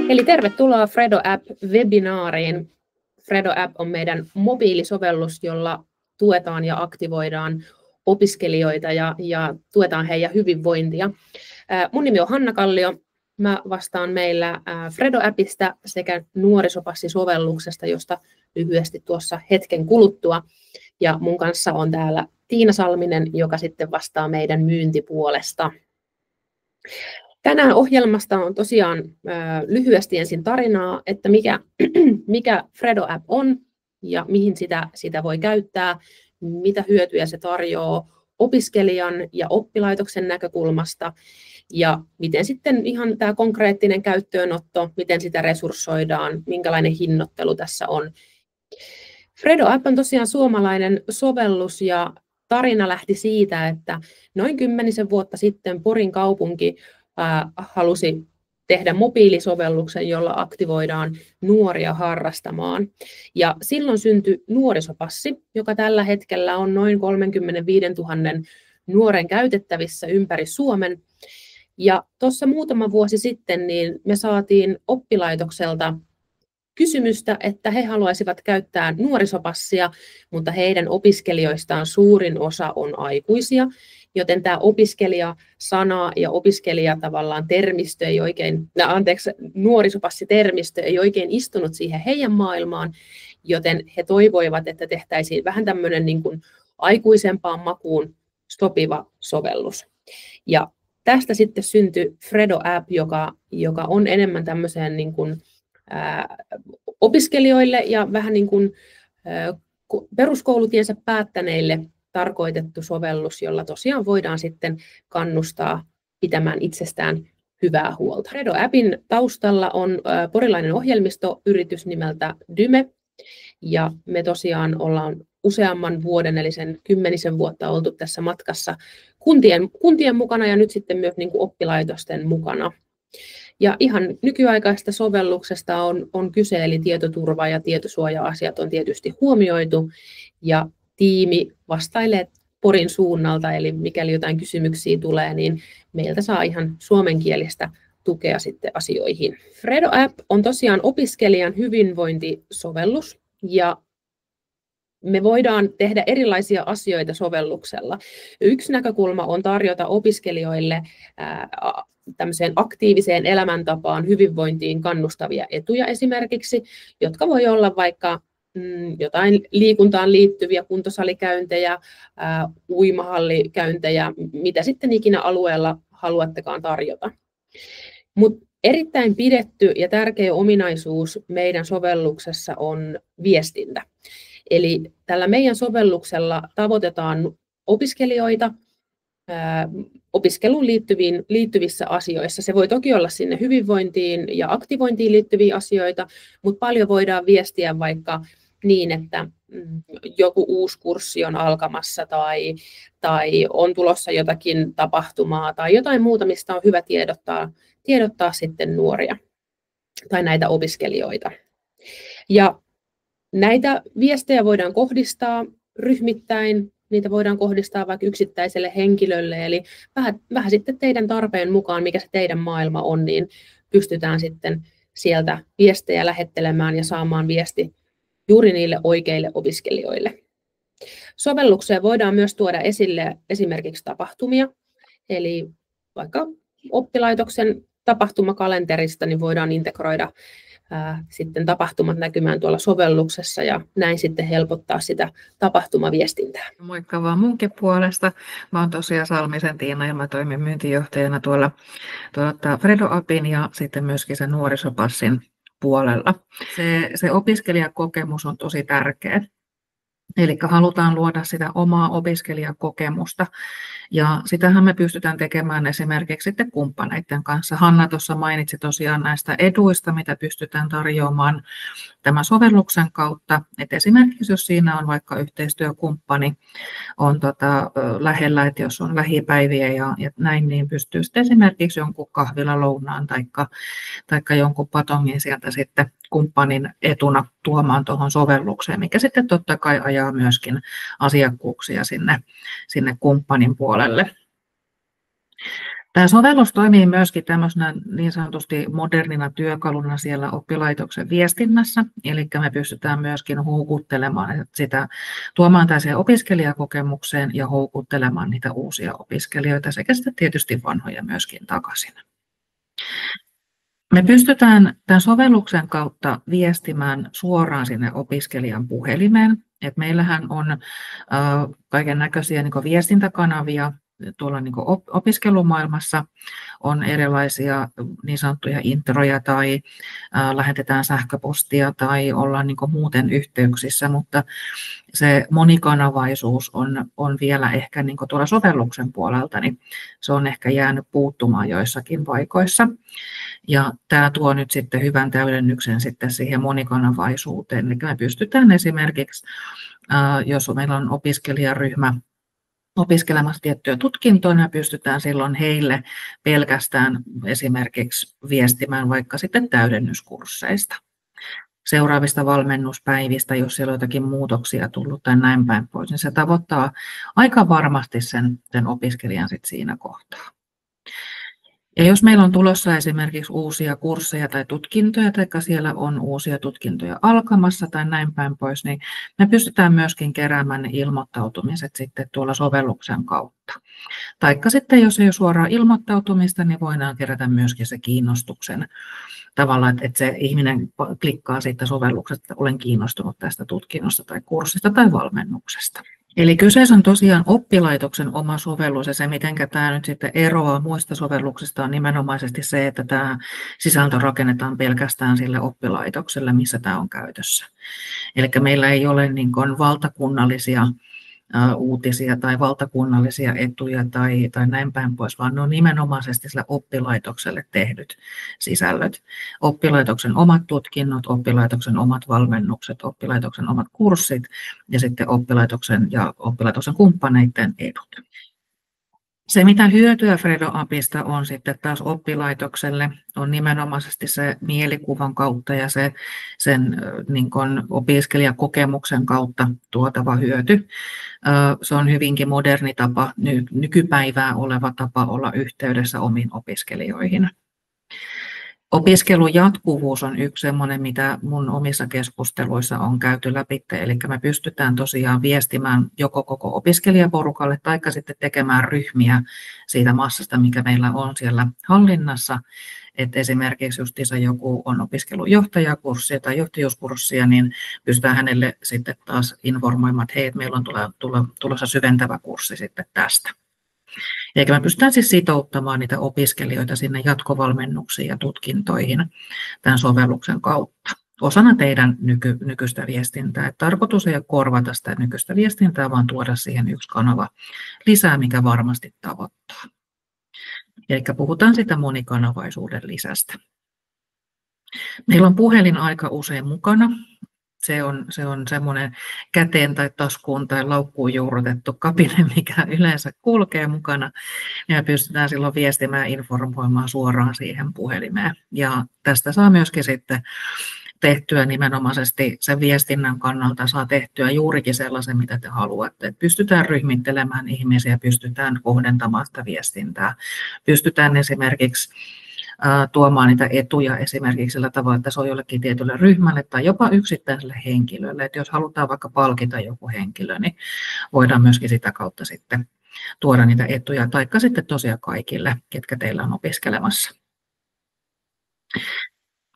Eli tervetuloa Fredo App-webinaariin. Fredo App on meidän mobiilisovellus, jolla tuetaan ja aktivoidaan opiskelijoita ja tuetaan heidän hyvinvointia. Mun nimi on Hanna Kallio. Mä vastaan meillä Fredo Appista sekä nuorisopassisovelluksesta, josta lyhyesti tuossa hetken kuluttua. Ja mun kanssa on täällä Tiina Salminen, joka sitten vastaa meidän myyntipuolesta. Tänään ohjelmasta on tosiaan lyhyesti ensin tarinaa, että mikä Fredo App on ja mihin sitä voi käyttää, mitä hyötyjä se tarjoaa opiskelijan ja oppilaitoksen näkökulmasta ja miten sitten ihan tämä konkreettinen käyttöönotto, miten sitä resurssoidaan, minkälainen hinnoittelu tässä on. Fredo App on tosiaan suomalainen sovellus ja tarina lähti siitä, että noin 10 vuotta sitten Porin kaupunki halusi tehdä mobiilisovelluksen, jolla aktivoidaan nuoria harrastamaan. Ja silloin syntyi nuorisopassi, joka tällä hetkellä on noin 35 000 nuoren käytettävissä ympäri Suomen. Ja tuossa muutama vuosi sitten niin me saatiin oppilaitokselta kysymystä, että he haluaisivat käyttää nuorisopassia, mutta heidän opiskelijoistaan suurin osa on aikuisia, joten tämä opiskelija-sana ja opiskelija tavallaan termistö ei oikein, nuorisopassitermistö ei oikein istunut siihen heidän maailmaan, joten he toivoivat, että tehtäisiin vähän tämmöinen niin kuin aikuisempaan makuun sopiva sovellus. Ja tästä sitten syntyi Fredo App, joka on enemmän tämmöiseen niin kuin opiskelijoille ja vähän niin kuin peruskoulutiensä päättäneille tarkoitettu sovellus, jolla tosiaan voidaan sitten kannustaa pitämään itsestään hyvää huolta. Fredo Appin taustalla on porilainen ohjelmistoyritys nimeltä Dyme, ja me tosiaan ollaan useamman vuoden, eli sen 10 vuotta oltu tässä matkassa kuntien mukana ja nyt sitten myös niin kuin oppilaitosten mukana. Ja ihan nykyaikaista sovelluksesta on kyse, eli tietoturva- ja tietosuoja-asiat on tietysti huomioitu, ja tiimi vastailee Porin suunnalta, eli mikäli jotain kysymyksiä tulee, niin meiltä saa ihan suomenkielistä tukea sitten asioihin. Fredo App on tosiaan opiskelijan hyvinvointisovellus, ja me voidaan tehdä erilaisia asioita sovelluksella. Yksi näkökulma on tarjota opiskelijoille tämmöiseen aktiiviseen elämäntapaan, hyvinvointiin kannustavia etuja esimerkiksi, jotka voi olla vaikka jotain liikuntaan liittyviä kuntosalikäyntejä, uimahallikäyntejä, mitä sitten ikinä alueella haluattekaan tarjota. Mutta erittäin pidetty ja tärkeä ominaisuus meidän sovelluksessa on viestintä. Eli tällä meidän sovelluksella tavoitetaan opiskelijoita opiskeluun liittyvissä asioissa. Se voi toki olla sinne hyvinvointiin ja aktivointiin liittyviä asioita, mutta paljon voidaan viestiä vaikka niin, että joku uusi kurssi on alkamassa tai on tulossa jotakin tapahtumaa tai jotain muuta, mistä on hyvä tiedottaa sitten nuoria tai näitä opiskelijoita. Ja näitä viestejä voidaan kohdistaa ryhmittäin, niitä voidaan kohdistaa vaikka yksittäiselle henkilölle, eli vähän sitten teidän tarpeen mukaan, mikä se teidän maailma on, niin pystytään sitten sieltä viestejä lähettelemään ja saamaan viesti juuri niille oikeille opiskelijoille. Sovellukseen voidaan myös tuoda esille esimerkiksi tapahtumia, eli vaikka oppilaitoksen tapahtumakalenterista niin voidaan integroida sitten tapahtumat näkymään tuolla sovelluksessa ja näin sitten helpottaa sitä tapahtumaviestintää. Moikka vaan munkin puolesta. Mä oon tosiaan Salmisen Tiina ja mä toimin myyntijohtajana tuolla Fredo Appin ja sitten myöskin sen nuorisopassin puolella. Se opiskelijakokemus on tosi tärkeä. Eli halutaan luoda sitä omaa opiskelijakokemusta ja sitähän me pystytään tekemään esimerkiksi sitten kumppaneiden kanssa. Hanna tuossa mainitsi tosiaan näistä eduista, mitä pystytään tarjoamaan tämän sovelluksen kautta. Et esimerkiksi jos siinä on vaikka yhteistyökumppani on lähellä, että jos on lähipäiviä ja näin, niin pystyy sitten esimerkiksi jonkun kahvilalounaan tai jonkun patongin sieltä sitten kumppanin etuna tuomaan tuohon sovellukseen, mikä sitten totta kai ajaa myöskin asiakkuuksia sinne kumppanin puolelle. Tämä sovellus toimii myöskin tämmöisenä niin sanotusti modernina työkaluna siellä oppilaitoksen viestinnässä, eli me pystytään myöskin houkuttelemaan sitä, tuomaan tällaiseen opiskelijakokemukseen ja houkuttelemaan niitä uusia opiskelijoita sekä sitten tietysti vanhoja myöskin takaisin. Me pystytään tämän sovelluksen kautta viestimään suoraan sinne opiskelijan puhelimeen. Et meillähän on kaiken näköisiä viestintäkanavia tuolla opiskelumaailmassa, on erilaisia niin sanottuja introja tai lähetetään sähköpostia tai ollaan muuten yhteyksissä, mutta se monikanavaisuus on vielä ehkä tuolla sovelluksen puolelta, niin se on ehkä jäänyt puuttumaan joissakin paikoissa. Ja tämä tuo nyt sitten hyvän täydennyksen sitten siihen monikanavaisuuteen. Eli me pystytään esimerkiksi, jos meillä on opiskelijaryhmä opiskelemassa tiettyä tutkintoa, niin pystytään silloin heille pelkästään esimerkiksi viestimään vaikka sitten täydennyskursseista, seuraavista valmennuspäivistä, jos siellä on jotakin muutoksia tullut tai näin päin pois, niin se tavoittaa aika varmasti sen opiskelijan sitten siinä kohtaa. Ja jos meillä on tulossa esimerkiksi uusia kursseja tai tutkintoja, tai siellä on uusia tutkintoja alkamassa tai näin päin pois, niin me pystytään myöskin keräämään ne ilmoittautumiset sitten tuolla sovelluksen kautta. Taikka sitten, jos ei ole suoraan ilmoittautumista, niin voidaan kerätä myöskin se kiinnostuksen tavallaan, että se ihminen klikkaa siitä sovelluksesta, että olen kiinnostunut tästä tutkinnosta tai kurssista tai valmennuksesta. Eli kyseessä on tosiaan oppilaitoksen oma sovellus, ja se, miten tämä nyt sitten eroaa muista sovelluksista, on nimenomaisesti se, että tämä sisältö rakennetaan pelkästään sille oppilaitokselle, missä tämä on käytössä. Eli meillä ei ole valtakunnallisia uutisia tai valtakunnallisia etuja tai näin päin pois, vaan ne on nimenomaisesti sille oppilaitokselle tehdyt sisällöt. Oppilaitoksen omat tutkinnot, oppilaitoksen omat valmennukset, oppilaitoksen omat kurssit ja sitten oppilaitoksen ja oppilaitoksen kumppaneiden edut. Se, mitä hyötyä Fredo-appista on sitten taas oppilaitokselle, on nimenomaisesti se mielikuvan kautta ja sen opiskelijakokemuksen kautta tuotava hyöty. Se on hyvinkin moderni tapa, nykypäivää oleva tapa olla yhteydessä omiin opiskelijoihin. Opiskelun jatkuvuus on yksi sellainen, mitä mun omissa keskusteluissa on käyty läpi, eli me pystytään tosiaan viestimään joko koko opiskelijaporukalle tai sitten tekemään ryhmiä siitä massasta, mikä meillä on siellä hallinnassa. Että esimerkiksi justiinsa joku on opiskelujohtajakurssia tai johtajuuskurssia, niin pystytään hänelle sitten taas informoimaan, että hei, että meillä on tulossa syventävä kurssi sitten tästä. Eli me pystytään siis sitouttamaan niitä opiskelijoita sinne jatkovalmennuksiin ja tutkintoihin tämän sovelluksen kautta. Osana teidän nykyistä viestintää. Tarkoitus ei ole korvata sitä nykyistä viestintää, vaan tuoda siihen yksi kanava lisää, mikä varmasti tavoittaa. Eli puhutaan sitä monikanavaisuuden lisästä. Meillä on puhelin aika usein mukana. Se on semmoinen käteen tai taskuun tai laukkuun juurrutettu kapine, mikä yleensä kulkee mukana. Ja pystytään silloin viestimään ja informoimaan suoraan siihen puhelimeen. Ja tästä saa myöskin sitten tehtyä nimenomaisesti sen viestinnän kannalta, saa tehtyä juurikin sellaisen, mitä te haluatte. Että pystytään ryhmittelemään ihmisiä, pystytään kohdentamaan sitä viestintää. Pystytään esimerkiksi tuomaan niitä etuja esimerkiksi sillä tavalla, että se on jollekin tietylle ryhmälle tai jopa yksittäiselle henkilölle. Että jos halutaan vaikka palkita joku henkilö, niin voidaan myöskin sitä kautta sitten tuoda niitä etuja, taikka sitten tosiaan kaikille, ketkä teillä on opiskelemassa.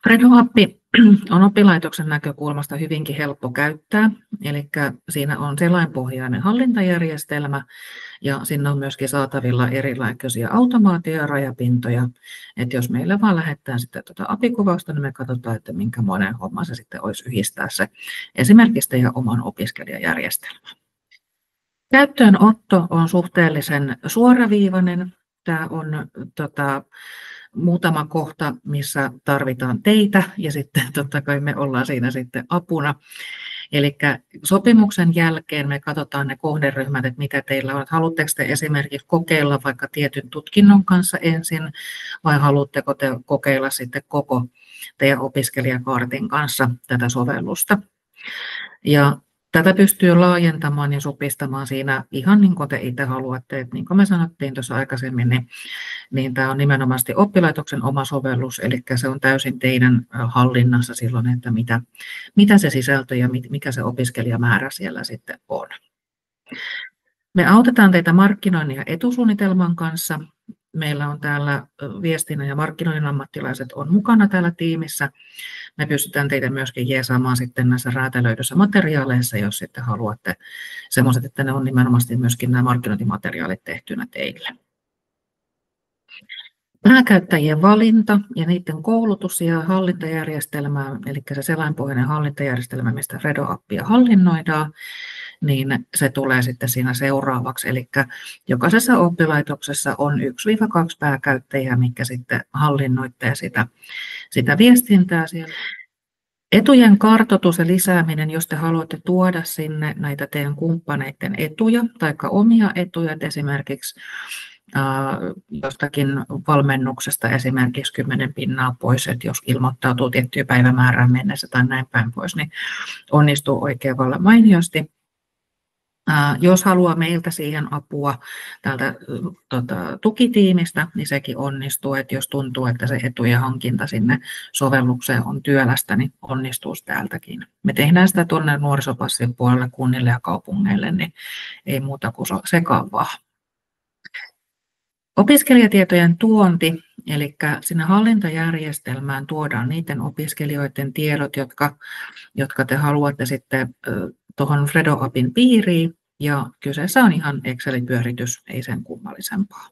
Fredo-appi on oppilaitoksen näkökulmasta hyvinkin helppo käyttää, eli siinä on selainpohjainen hallintajärjestelmä ja sinne on myöskin saatavilla erilaisia automaatio- ja rajapintoja. Että jos meillä vaan lähettää sitten apikuvausta, niin me katsotaan, että minkämoinen homma se sitten olisi yhdistää se esimerkiksi teidän oman opiskelijajärjestelmän. Käyttöönotto on suhteellisen suoraviivainen. Tämä on muutama kohta, missä tarvitaan teitä ja sitten totta kai me ollaan siinä sitten apuna. Eli sopimuksen jälkeen me katsotaan ne kohderyhmät, että mitä teillä on. Haluatteko te esimerkiksi kokeilla vaikka tietyn tutkinnon kanssa ensin vai haluatteko te kokeilla sitten koko teidän opiskelijakaartin kanssa tätä sovellusta. Ja tätä pystyy laajentamaan ja supistamaan siinä ihan niin kuin te itse haluatte. Että niin kuin me sanottiin tuossa aikaisemmin, niin niin tämä on nimenomaan oppilaitoksen oma sovellus, eli se on täysin teidän hallinnassa silloin, että mitä se sisältö ja mikä se opiskelijamäärä siellä sitten on. Me autetaan teitä markkinoinnin ja etusuunnitelman kanssa. Meillä on täällä viestinnän ja markkinoinnin ammattilaiset on mukana täällä tiimissä. Me pystytään teitä myöskin jeesaamaan sitten näissä räätälöidyissä materiaaleissa, jos sitten haluatte semmoiset, että ne on nimenomaan myöskin nämä markkinointimateriaalit tehtynä teille. Pääkäyttäjien valinta ja niiden koulutus ja hallintajärjestelmä, eli se selainpohjainen hallintajärjestelmä, mistä Fredo-appia hallinnoidaan, niin se tulee sitten siinä seuraavaksi. Eli jokaisessa oppilaitoksessa on 1-2 pääkäyttäjää, mitkä sitten hallinnoitte sitä viestintää siellä. Etujen kartoitus ja lisääminen, jos te haluatte tuoda sinne näitä teidän kumppaneiden etuja tai omia etuja, esimerkiksi jostakin valmennuksesta esimerkiksi 10% pois, että jos ilmoittautuu tiettyä päivämäärään mennessä tai näin päin pois, niin onnistuu oikein vallan mainiosti. Jos haluaa meiltä siihen apua täältä tukitiimistä, niin sekin onnistuu, että jos tuntuu, että se etujen hankinta sinne sovellukseen on työlästä, niin onnistuu täältäkin. Me tehdään sitä tuonne nuorisopassin puolelle kunnille ja kaupungeille, niin ei muuta kuin sekaan vaan. Opiskelijatietojen tuonti, eli sinne hallintajärjestelmään tuodaan niiden opiskelijoiden tiedot, jotka te haluatte sitten tuohon Fredo-appin piiriin, ja kyseessä on ihan Excel-pyöritys, ei sen kummallisempaa.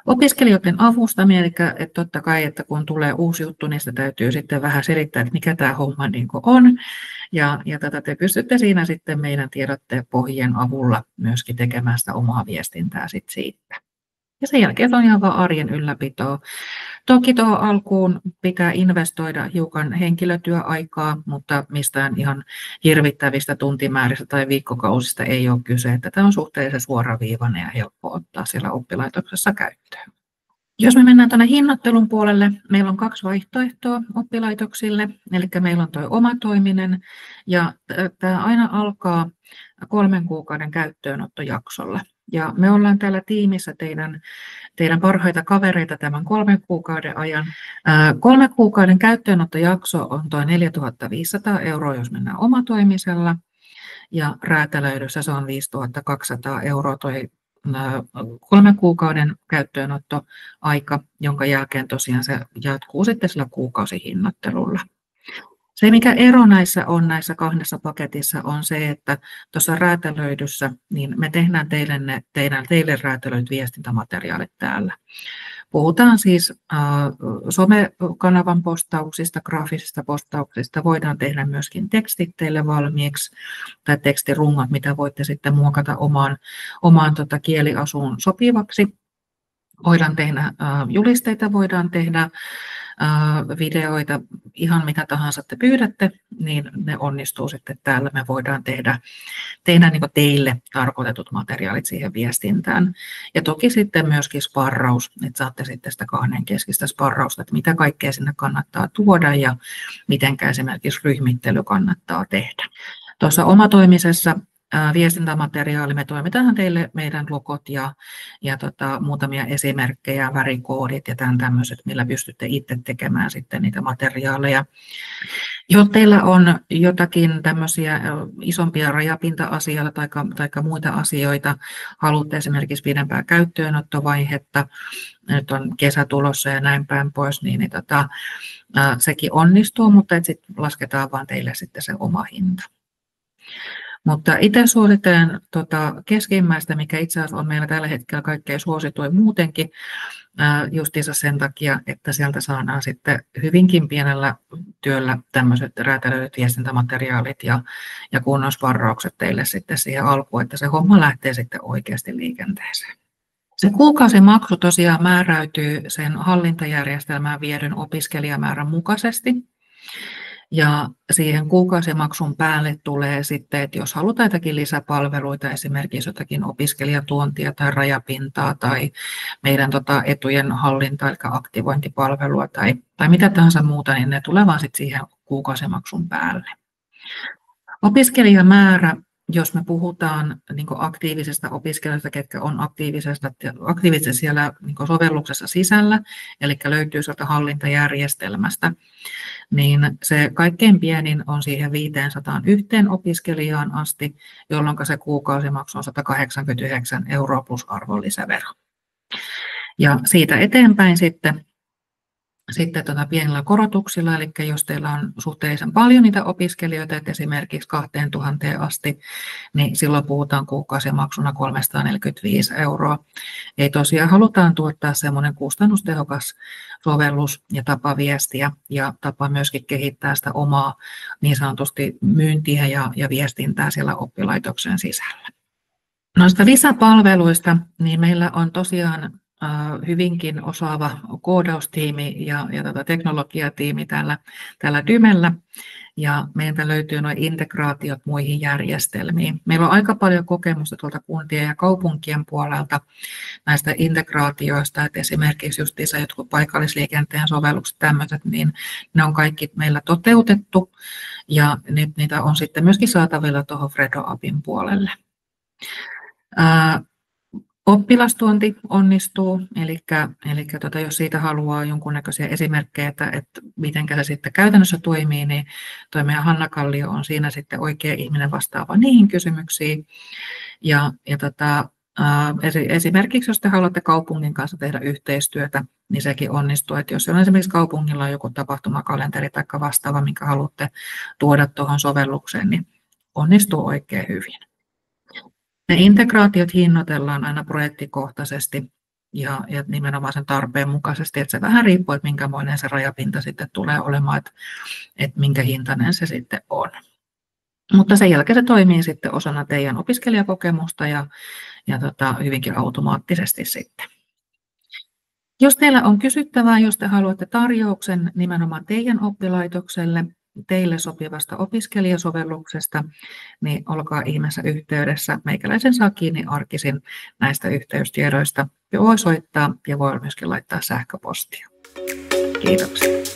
Opiskelijoiden avustaminen, eli että totta kai, että kun tulee uusi juttu, niin sitä täytyy sitten vähän selittää, että mikä tämä homma niin on. Ja te pystytte siinä sitten meidän tiedottepohjien avulla myöskin tekemään sitä omaa viestintää siitä. Ja sen jälkeen on ihan vaan arjen ylläpitoa. Toki tuohon alkuun pitää investoida hiukan henkilötyöaikaa, mutta mistään ihan hirvittävistä tuntimääristä tai viikkokausista ei ole kyse. Että tämä on suhteellisen suoraviivainen ja helppo ottaa siellä oppilaitoksessa käyttöön. Jos me mennään tuonne hinnoittelun puolelle, meillä on 2 vaihtoehtoa oppilaitoksille. Eli meillä on tuo omatoiminen ja tämä aina alkaa 3 kuukauden käyttöönottojaksolla. Ja me ollaan täällä tiimissä teidän parhaita kavereita tämän 3 kuukauden ajan. 3 kuukauden käyttöönottojakso on tuo 4 500 €, jos mennään omatoimisella. Ja räätälöidyssä se on 5 200 € toi 3 kuukauden käyttöönottoaika, jonka jälkeen tosiaan se jatkuu sitten sillä kuukausihinnoittelulla. Se, mikä ero näissä 2 paketissa on se, että tuossa räätälöidyssä niin me tehdään teille räätälöidyt viestintämateriaalit täällä. Puhutaan siis somekanavan postauksista, graafisista postauksista. Voidaan tehdä myöskin tekstit teille valmiiksi tai tekstirungot, mitä voitte sitten muokata omaan kieliasuun sopivaksi. Voidaan tehdä julisteita, voidaan tehdä videoita, ihan mitä tahansa te pyydätte, niin ne onnistuu sitten täällä. Me voidaan tehdä niin kuin teille tarkoitetut materiaalit siihen viestintään. Ja toki sitten myöskin sparraus, että saatte sitten sitä kahdenkeskistä sparrausta, että mitä kaikkea sinne kannattaa tuoda ja miten esimerkiksi ryhmittely kannattaa tehdä. Tuossa omatoimisessa viestintämateriaali, me toimitaan teille meidän logot ja muutamia esimerkkejä, värikoodit ja tämmöiset, millä pystytte itse tekemään sitten niitä materiaaleja. Jos teillä on jotakin tämmöisiä isompia rajapinta-asioita tai muita asioita, haluatte esimerkiksi pidempää käyttöönottovaihetta, nyt on kesä tulossa ja näin päin pois, niin sekin onnistuu, mutta sitten lasketaan vaan teille sitten se oma hinta. Mutta itse suosittelen keskimmäistä, mikä itse asiassa on meillä tällä hetkellä kaikkein suosituin muutenkin, justiinsa sen takia, että sieltä saadaan sitten hyvinkin pienellä työllä tämmöiset räätälöidyt viestintämateriaalit ja kunnon sparraukset teille sitten siihen alkuun, että se homma lähtee sitten oikeasti liikenteeseen. Se kuukausimaksu tosiaan määräytyy sen hallintajärjestelmään viedyn opiskelijamäärän mukaisesti. Ja siihen kuukausimaksun päälle tulee sitten, että jos halutaan jotakin lisäpalveluita, esimerkiksi jotakin opiskelijatuontia tai rajapintaa tai meidän etujen hallinta, eli aktivointipalvelua tai mitä tahansa muuta, niin ne tulee vaan sitten siihen kuukausimaksun päälle. Opiskelijamäärä jos me puhutaan niin kuin aktiivisista opiskelijoista, ketkä on aktiivisesti siellä niin kuin sovelluksessa sisällä, eli löytyy sieltä hallintajärjestelmästä, niin se kaikkein pienin on siihen 501 opiskelijaan asti, jolloin se kuukausimaksu on 189 € plus arvonlisävero. Ja siitä eteenpäin sitten pienillä korotuksilla, eli jos teillä on suhteellisen paljon niitä opiskelijoita, että esimerkiksi 2000 asti, niin silloin puhutaan kuukausimaksuna 345 €. Ei tosiaan halutaan tuottaa semmoinen kustannustehokas sovellus ja tapa viestiä ja tapa myöskin kehittää sitä omaa niin sanotusti myyntiä ja viestintää siellä oppilaitoksen sisällä. Noista lisäpalveluista, niin meillä on tosiaan hyvinkin osaava koodaustiimi ja teknologiatiimi täällä Dymellä. Ja meiltä löytyy nuo integraatiot muihin järjestelmiin. Meillä on aika paljon kokemusta tuolta kuntien ja kaupunkien puolelta näistä integraatioista, että esimerkiksi justiinsa jotkut paikallisliikenteen sovellukset tämmöiset, niin ne on kaikki meillä toteutettu ja niitä on sitten myöskin saatavilla tuohon Fredo-appin puolelle. Oppilastuonti onnistuu, eli jos siitä haluaa jonkunnäköisiä esimerkkejä, että miten se sitten käytännössä toimii, niin tuo meidän Hanna Kallio on siinä sitten oikea ihminen vastaava niihin kysymyksiin. Esimerkiksi jos te haluatte kaupungin kanssa tehdä yhteistyötä, niin sekin onnistuu. Että jos on esimerkiksi kaupungilla on joku tapahtumakalenteri tai vastaava, minkä haluatte tuoda tuohon sovellukseen, niin onnistuu oikein hyvin. Ne integraatiot hinnoitellaan aina projektikohtaisesti ja nimenomaan sen tarpeen mukaisesti, että se vähän riippuu, että minkämoinen se rajapinta sitten tulee olemaan, että minkä hintainen se sitten on. Mutta sen jälkeen se toimii sitten osana teidän opiskelijakokemusta ja hyvinkin automaattisesti sitten. Jos teillä on kysyttävää, jos te haluatte tarjouksen nimenomaan teidän oppilaitokselle, teille sopivasta opiskelijasovelluksesta, niin olkaa ihmeessä yhteydessä. Meikäläisen saa kiinni arkisin näistä yhteystiedoista. Voi soittaa ja voi myöskin laittaa sähköpostia. Kiitoksia.